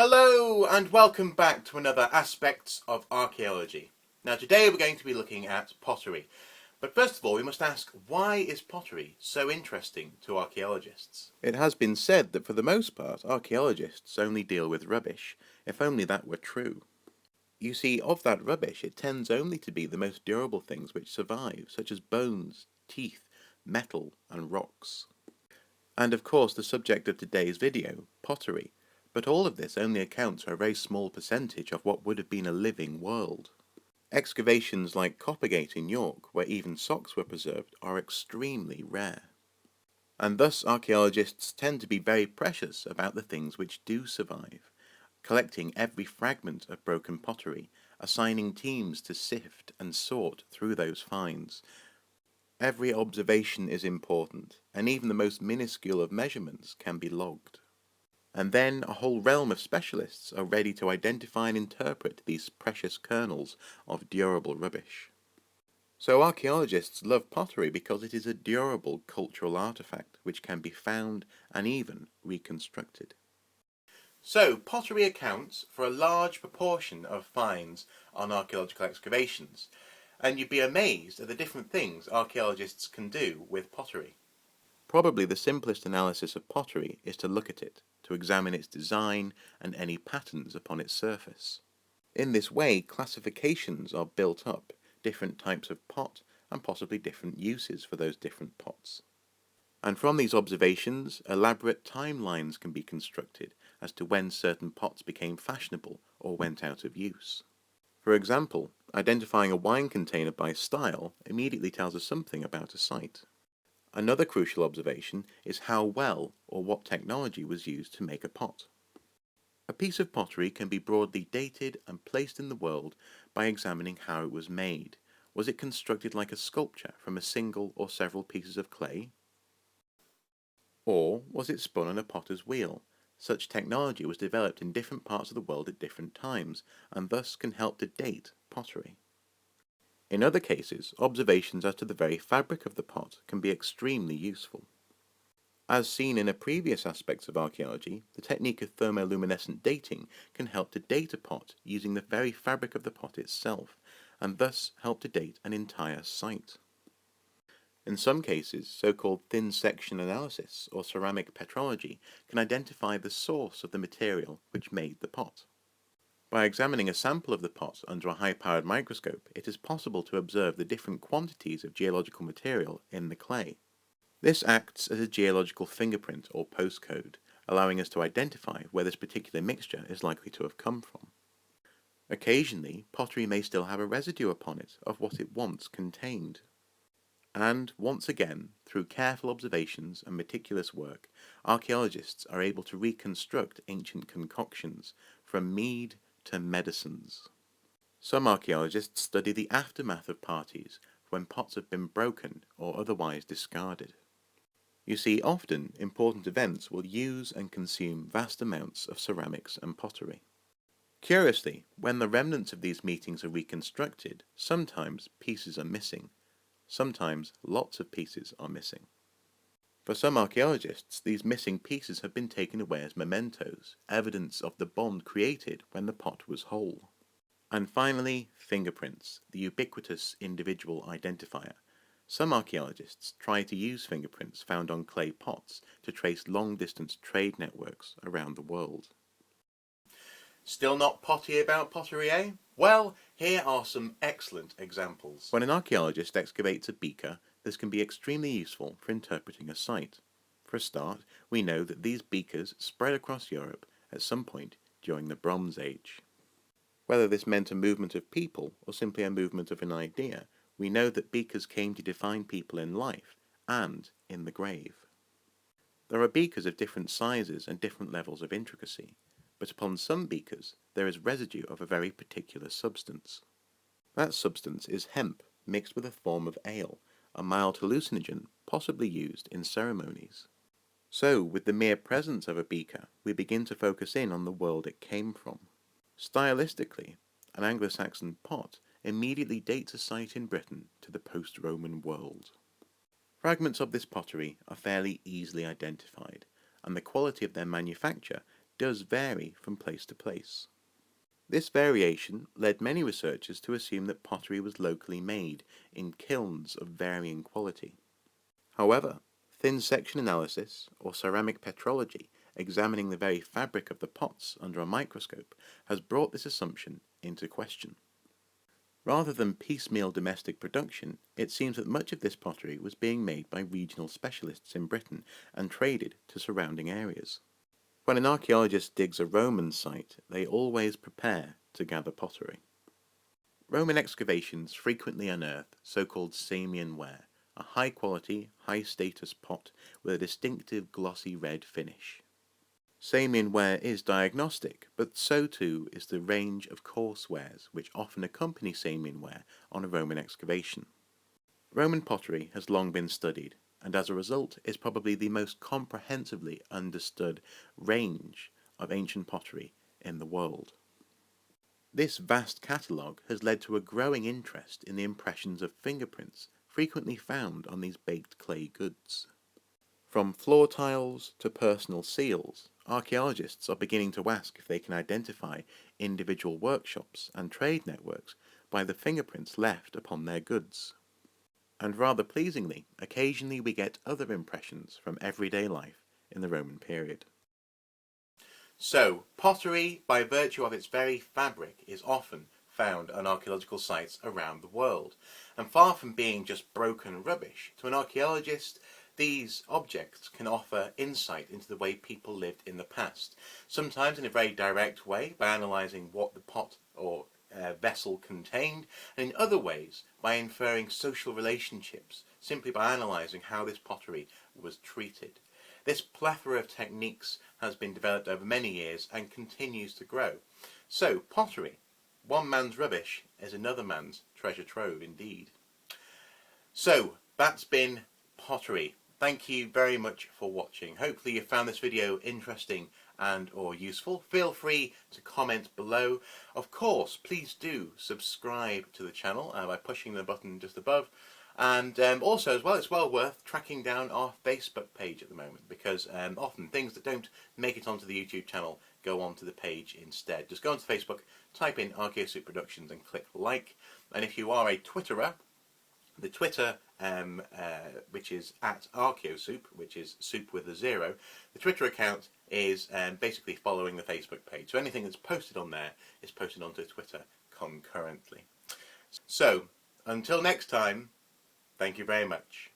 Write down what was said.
Hello and welcome back to another Aspects of Archaeology. Now today we're going to be looking at pottery. But first of all we must ask, why is pottery so interesting to archaeologists? It has been said that for the most part archaeologists only deal with rubbish, if only that were true. You see, of that rubbish it tends only to be the most durable things which survive, such as bones, teeth, metal and rocks. And of course the subject of today's video, pottery. But all of this only accounts for a very small percentage of what would have been a living world. Excavations like Coppergate in York, where even socks were preserved, are extremely rare. And thus archaeologists tend to be very precious about the things which do survive, collecting every fragment of broken pottery, assigning teams to sift and sort through those finds. Every observation is important, and even the most minuscule of measurements can be logged. And then a whole realm of specialists are ready to identify and interpret these precious kernels of durable rubbish. So archaeologists love pottery because it is a durable cultural artifact which can be found and even reconstructed. So pottery accounts for a large proportion of finds on archaeological excavations, and you'd be amazed at the different things archaeologists can do with pottery. Probably the simplest analysis of pottery is to look at it, to examine its design and any patterns upon its surface. In this way, classifications are built up, different types of pot, and possibly different uses for those different pots. And from these observations, elaborate timelines can be constructed as to when certain pots became fashionable or went out of use. For example, identifying a wine container by style immediately tells us something about a site. Another crucial observation is how well or what technology was used to make a pot. A piece of pottery can be broadly dated and placed in the world by examining how it was made. Was it constructed like a sculpture from a single or several pieces of clay? Or was it spun on a potter's wheel? Such technology was developed in different parts of the world at different times, and thus can help to date pottery. In other cases, observations as to the very fabric of the pot can be extremely useful. As seen in a previous Aspects of Archaeology, the technique of thermoluminescent dating can help to date a pot using the very fabric of the pot itself, and thus help to date an entire site. In some cases, so-called thin section analysis or ceramic petrology can identify the source of the material which made the pot. By examining a sample of the pot under a high-powered microscope, it is possible to observe the different quantities of geological material in the clay. This acts as a geological fingerprint or postcode, allowing us to identify where this particular mixture is likely to have come from. Occasionally, pottery may still have a residue upon it of what it once contained. And, once again, through careful observations and meticulous work, archaeologists are able to reconstruct ancient concoctions, from mead to medicines. Some archaeologists study the aftermath of parties when pots have been broken or otherwise discarded. You see, often important events will use and consume vast amounts of ceramics and pottery. Curiously, when the remnants of these meetings are reconstructed, sometimes pieces are missing, sometimes lots of pieces are missing. For some archaeologists, these missing pieces have been taken away as mementos, evidence of the bond created when the pot was whole. And finally, fingerprints, the ubiquitous individual identifier. Some archaeologists try to use fingerprints found on clay pots to trace long-distance trade networks around the world. Still not potty about pottery, eh? Well, here are some excellent examples. When an archaeologist excavates a beaker, this can be extremely useful for interpreting a site. For a start, we know that these beakers spread across Europe at some point during the Bronze Age. Whether this meant a movement of people or simply a movement of an idea, we know that beakers came to define people in life and in the grave. There are beakers of different sizes and different levels of intricacy, but upon some beakers there is residue of a very particular substance. That substance is hemp mixed with a form of ale, a mild hallucinogen possibly used in ceremonies. So, with the mere presence of a beaker, we begin to focus in on the world it came from. Stylistically, an Anglo-Saxon pot immediately dates a site in Britain to the post-Roman world. Fragments of this pottery are fairly easily identified, and the quality of their manufacture does vary from place to place. This variation led many researchers to assume that pottery was locally made in kilns of varying quality. However, thin section analysis, or ceramic petrology, examining the very fabric of the pots under a microscope, has brought this assumption into question. Rather than piecemeal domestic production, it seems that much of this pottery was being made by regional specialists in Britain and traded to surrounding areas. When an archaeologist digs a Roman site, they always prepare to gather pottery. Roman excavations frequently unearth so-called Samian ware, a high-quality, high-status pot with a distinctive glossy red finish. Samian ware is diagnostic, but so too is the range of coarse wares which often accompany Samian ware on a Roman excavation. Roman pottery has long been studied, and as a result is probably the most comprehensively understood range of ancient pottery in the world. This vast catalogue has led to a growing interest in the impressions of fingerprints frequently found on these baked clay goods. From floor tiles to personal seals, archaeologists are beginning to ask if they can identify individual workshops and trade networks by the fingerprints left upon their goods. And rather pleasingly, occasionally we get other impressions from everyday life in the Roman period. So, pottery, by virtue of its very fabric, is often found on archaeological sites around the world. And far from being just broken rubbish, to an archaeologist, these objects can offer insight into the way people lived in the past. Sometimes in a very direct way, by analysing what the pot or vessel contained, and in other ways by inferring social relationships, simply by analysing how this pottery was treated. This plethora of techniques has been developed over many years and continues to grow. So, pottery, one man's rubbish is another man's treasure trove indeed. So, that's been pottery. Thank you very much for watching. Hopefully you found this video interesting and or useful. Feel free to comment below. Of course, please do subscribe to the channel by pushing the button just above. And also, as well, it's well worth tracking down our Facebook page at the moment, because often things that don't make it onto the YouTube channel go onto the page instead. Just go onto Facebook, type in ArchaeoSoup Productions and click like. And if you are a Twitterer, the Twitter, which is at ArchaeoSoup, which is soup with a 0, the Twitter account is basically following the Facebook page. So anything that's posted on there is posted onto Twitter concurrently. So, until next time, thank you very much.